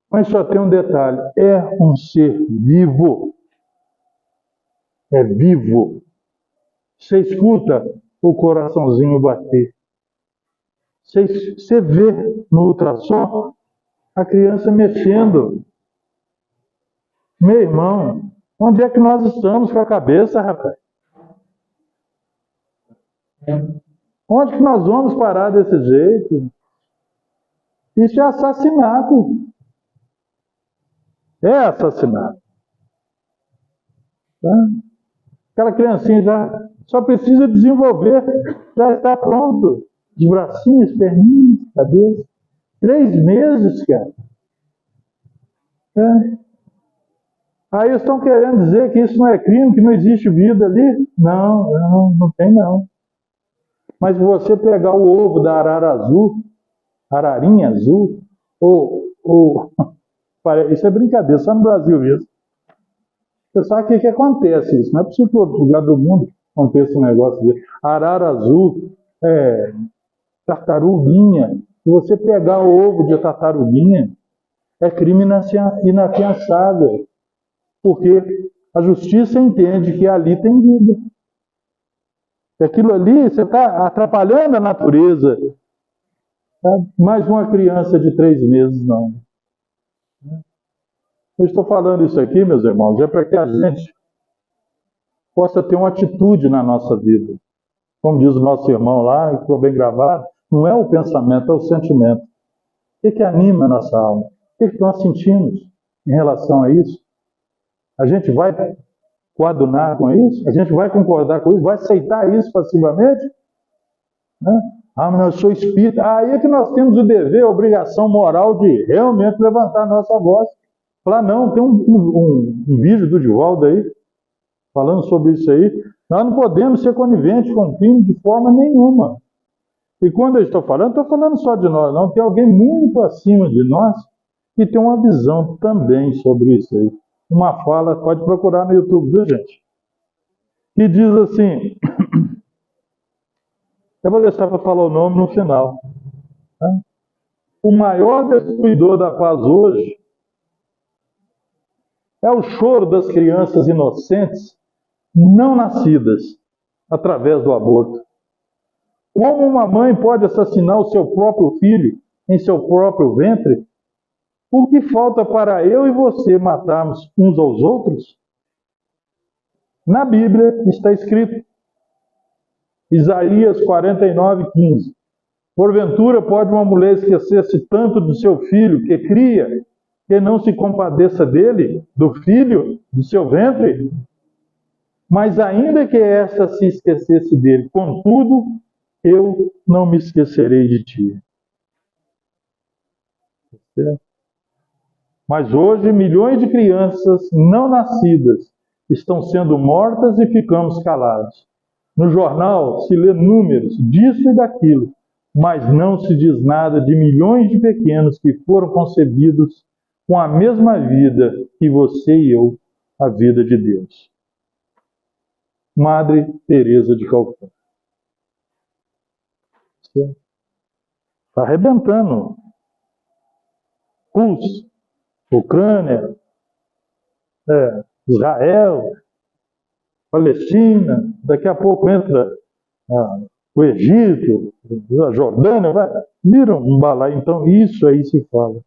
Mas só tem um detalhe: é um ser vivo. É vivo. Você escuta o coraçãozinho bater. Você vê no ultrassom a criança mexendo. Meu irmão, onde é que nós estamos com a cabeça, rapaz? Onde que nós vamos parar desse jeito? Isso é assassinato. É assassinato. Tá? Aquela criancinha já só precisa desenvolver, já está pronto. De bracinhos, perninhas, cabeça. 3 meses, cara. Aí estão querendo dizer que isso não é crime, que não existe vida ali? Não tem não. Mas você pegar o ovo da arara azul, ararinha azul, isso é brincadeira, só no Brasil mesmo. Você sabe o que acontece isso? Não é possível que em outro lugar do mundo aconteça um negócio desse. Arara azul, tartaruguinha. Se você pegar o ovo de tartaruguinha, é crime inafiançável. Porque a justiça entende que ali tem vida. E aquilo ali, você está atrapalhando a natureza. Mais uma criança de 3 meses, não. Eu estou falando isso aqui, meus irmãos, é para que a gente possa ter uma atitude na nossa vida. Como diz o nosso irmão lá, que ficou bem gravado, não é o pensamento, é o sentimento. O que anima a nossa alma? O que nós sentimos em relação a isso? A gente vai coadunar com isso? A gente vai concordar com isso? Vai aceitar isso passivamente? Né? Ah, mas eu sou espírita. Aí é que nós temos o dever, a obrigação moral de realmente levantar a nossa voz. Falar, não, tem um vídeo do Divaldo aí, falando sobre isso aí. Nós não podemos ser coniventes com o crime de forma nenhuma. E quando eu estou falando só de nós, não. Tem alguém muito acima de nós que tem uma visão também sobre isso aí. Uma fala, pode procurar no YouTube, viu, gente? Que diz assim, eu vou deixar para falar o nome no final. Tá? O maior destruidor da paz hoje é o choro das crianças inocentes não nascidas através do aborto. Como uma mãe pode assassinar o seu próprio filho em seu próprio ventre? O que falta para eu e você matarmos uns aos outros? Na Bíblia está escrito, Isaías 49:15. Porventura pode uma mulher esquecer-se tanto do seu filho que cria, que não se compadeça dele, do filho, do seu ventre? Mas ainda que esta se esquecesse dele, contudo, eu não me esquecerei de ti. Mas hoje, milhões de crianças não nascidas estão sendo mortas e ficamos calados. No jornal se lê números disso e daquilo, mas não se diz nada de milhões de pequenos que foram concebidos com a mesma vida que você e eu, a vida de Deus. Madre Teresa de Calcutá. Está arrebentando. Rússia, Ucrânia, Israel, Palestina, daqui a pouco entra o Egito, a Jordânia, viram um balaio. Então isso aí se fala.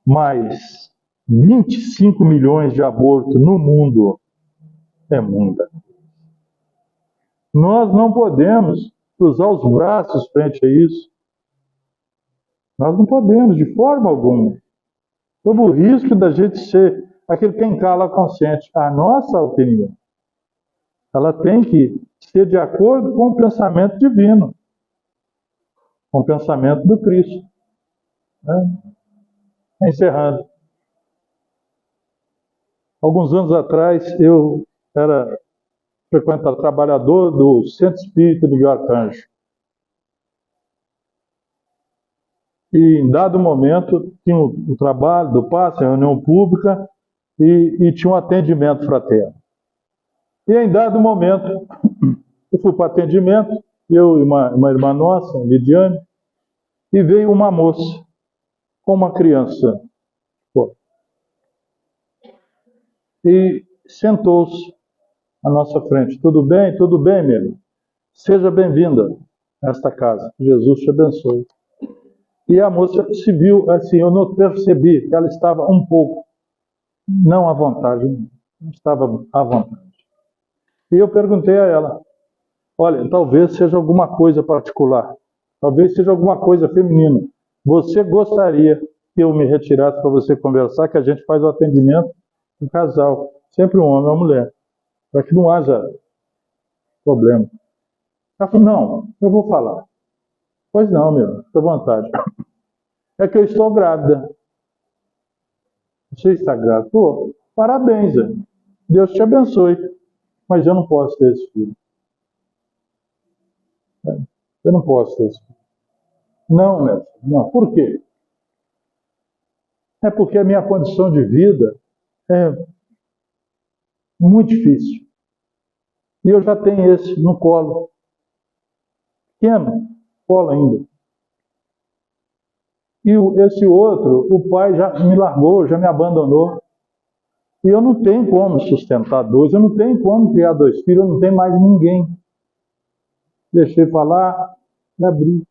Mas 25 milhões de abortos no mundo é muita. Nós não podemos cruzar os braços frente a isso. Nós não podemos, de forma alguma. Sob o risco da gente ser aquele quem cala consciente. A nossa opinião, ela tem que ser de acordo com o pensamento divino, com o pensamento do Cristo. Né? Encerrando. Alguns anos atrás, eu era trabalhador do Centro Espírita de Miguel Arcanjo. E em dado momento, tinha o trabalho do passe, a reunião pública, e tinha um atendimento fraterno. E em dado momento, eu fui para o atendimento, eu e uma irmã nossa, Lidiane, e veio uma moça com uma criança. E sentou-se à nossa frente. Tudo bem? Tudo bem, minha irmã? Seja bem-vinda a esta casa. Jesus te abençoe. E a moça se viu assim, eu não percebi que ela estava um pouco, não à vontade, não estava à vontade. E eu perguntei a ela, olha, talvez seja alguma coisa particular, talvez seja alguma coisa feminina. Você gostaria que eu me retirasse para você conversar, que a gente faz o atendimento do casal, sempre um homem e uma mulher, para que não haja problema. Ela falou, não, eu vou falar. Pois não, meu, fica à vontade. É que eu estou grávida. Você está grávida? Pô, parabéns, Deus te abençoe. Mas eu não posso ter esse filho. Eu não posso ter esse filho. Não, mestre, não. Por quê? É porque a minha condição de vida é muito difícil. E eu já tenho esse no colo. Pequeno, colo ainda. E esse outro, o pai já me largou, já me abandonou. E eu não tenho como sustentar dois, eu não tenho como criar dois filhos, eu não tenho mais ninguém. Deixei falar e abri.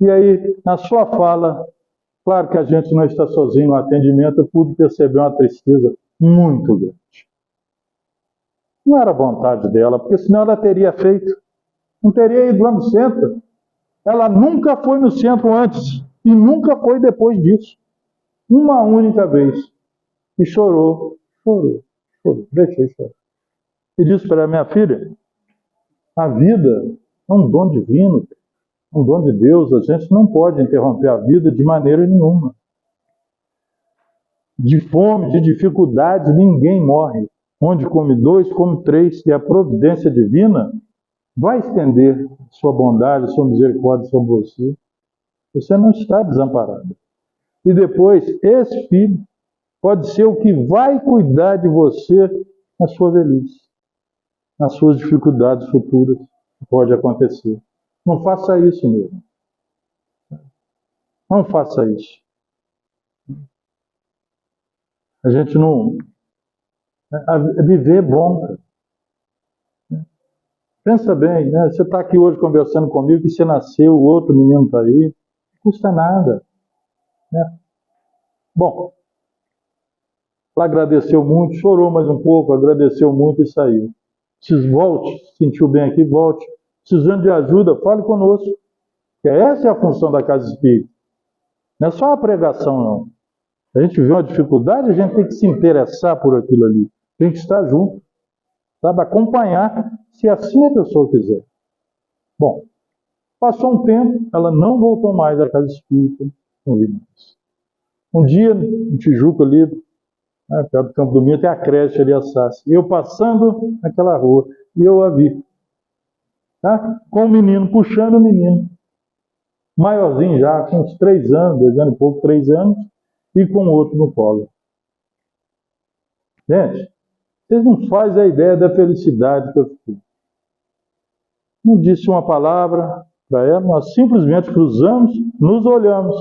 E aí, na sua fala, claro que a gente não está sozinho no atendimento, eu pude perceber uma tristeza muito grande. Não era vontade dela, porque senão ela teria feito. Não teria ido lá no centro. Ela nunca foi no centro antes e nunca foi depois disso. Uma única vez. E chorou. Deixei chorar. E disse para minha filha, a vida é um dom divino, um dom de Deus, a gente não pode interromper a vida de maneira nenhuma. De fome, de dificuldade, ninguém morre. Onde come dois, come três, e a providência divina vai estender sua bondade, sua misericórdia sobre você. Você não está desamparado. E depois, esse filho pode ser o que vai cuidar de você na sua velhice, nas suas dificuldades futuras, que pode acontecer. Não faça isso mesmo. Não faça isso. A gente não... Viver é bom, cara. Pensa bem, né? Você está aqui hoje conversando comigo, que você nasceu, o outro menino está aí. Não custa nada. Né? Bom, ela agradeceu muito, chorou mais um pouco, agradeceu muito e saiu. Volte, sentiu bem aqui, volte. Precisando de ajuda, fale conosco. Porque essa é a função da Casa Espírita. Não é só a pregação, não. A gente vê uma dificuldade, a gente tem que se interessar por aquilo ali. Tem que estar junto. Sabe? Acompanhar, se assim a pessoa quiser. Bom, passou um tempo, ela não voltou mais à Casa Espírita. Um dia, no Tijuca ali, perto do Campo do Minho, tem a creche ali, a Sassi. Eu passando naquela rua, e eu a vi. Tá? Com o menino, puxando o menino. Maiorzinho já, com uns 3 anos, 2 anos e pouco, 3 anos, e com o outro no colo. Gente, vocês não fazem a ideia da felicidade que eu fiquei. Não disse uma palavra para ela, nós simplesmente cruzamos, nos olhamos.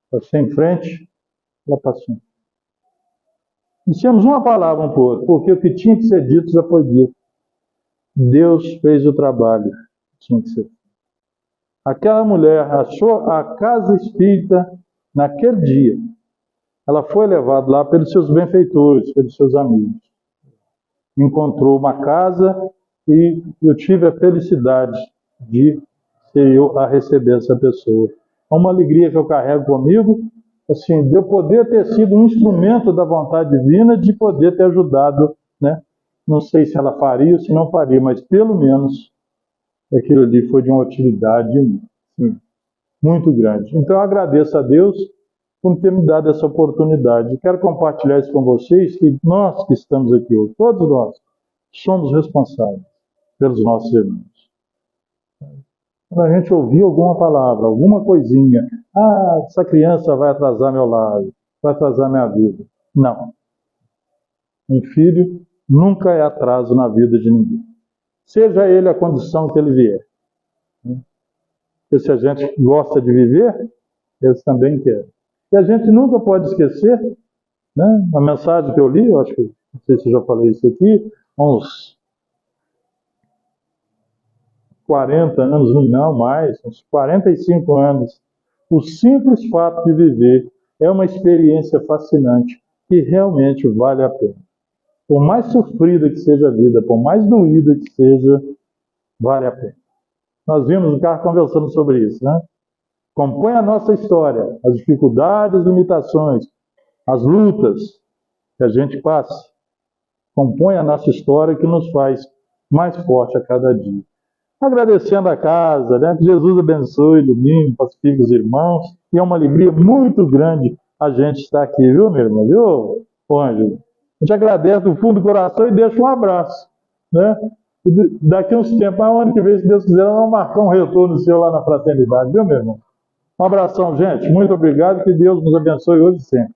Passei em frente, ela passou. Dissemos uma palavra um para o outro, porque o que tinha que ser dito já foi dito. Deus fez o trabalho que tinha que ser. Aquela mulher achou a Casa Espírita naquele dia. Ela foi levada lá pelos seus benfeitores, pelos seus amigos. Encontrou uma casa e eu tive a felicidade de ser eu a receber essa pessoa. É uma alegria que eu carrego comigo, assim, de eu poder ter sido um instrumento da vontade divina, de poder ter ajudado, né? Não sei se ela faria ou se não faria, mas pelo menos aquilo ali foi de uma utilidade muito grande. Então eu agradeço a Deus por ter me dado essa oportunidade. Quero compartilhar isso com vocês, que nós que estamos aqui hoje, todos nós, somos responsáveis pelos nossos irmãos. Quando a gente ouvir alguma palavra, alguma coisinha, essa criança vai atrasar meu lar, vai atrasar minha vida. Não. Um filho nunca é atraso na vida de ninguém. Seja ele a condição que ele vier. Porque se a gente gosta de viver, eles também querem. E a gente nunca pode esquecer, né, a mensagem que eu li, eu acho que, não sei se eu já falei isso aqui, há uns 40 anos, não mais, uns 45 anos. O simples fato de viver é uma experiência fascinante que realmente vale a pena. Por mais sofrida que seja a vida, por mais doída que seja, vale a pena. Nós vimos o cara conversando sobre isso, né? Compõe a nossa história, as dificuldades, as limitações, as lutas que a gente passa. Compõe a nossa história que nos faz mais forte a cada dia. Agradecendo a casa, né? Que Jesus abençoe, ilumine, pacifique os irmãos. E é uma alegria muito grande a gente estar aqui, viu, minha irmã? Viu, Ângelo? A gente agradece do fundo do coração e deixa um abraço, né? Daqui a uns tempos, ano que vem, se Deus quiser, nós vamos marcar um retorno seu lá na fraternidade, viu, meu irmão? Um abração, gente. Muito obrigado. Que Deus nos abençoe hoje e sempre.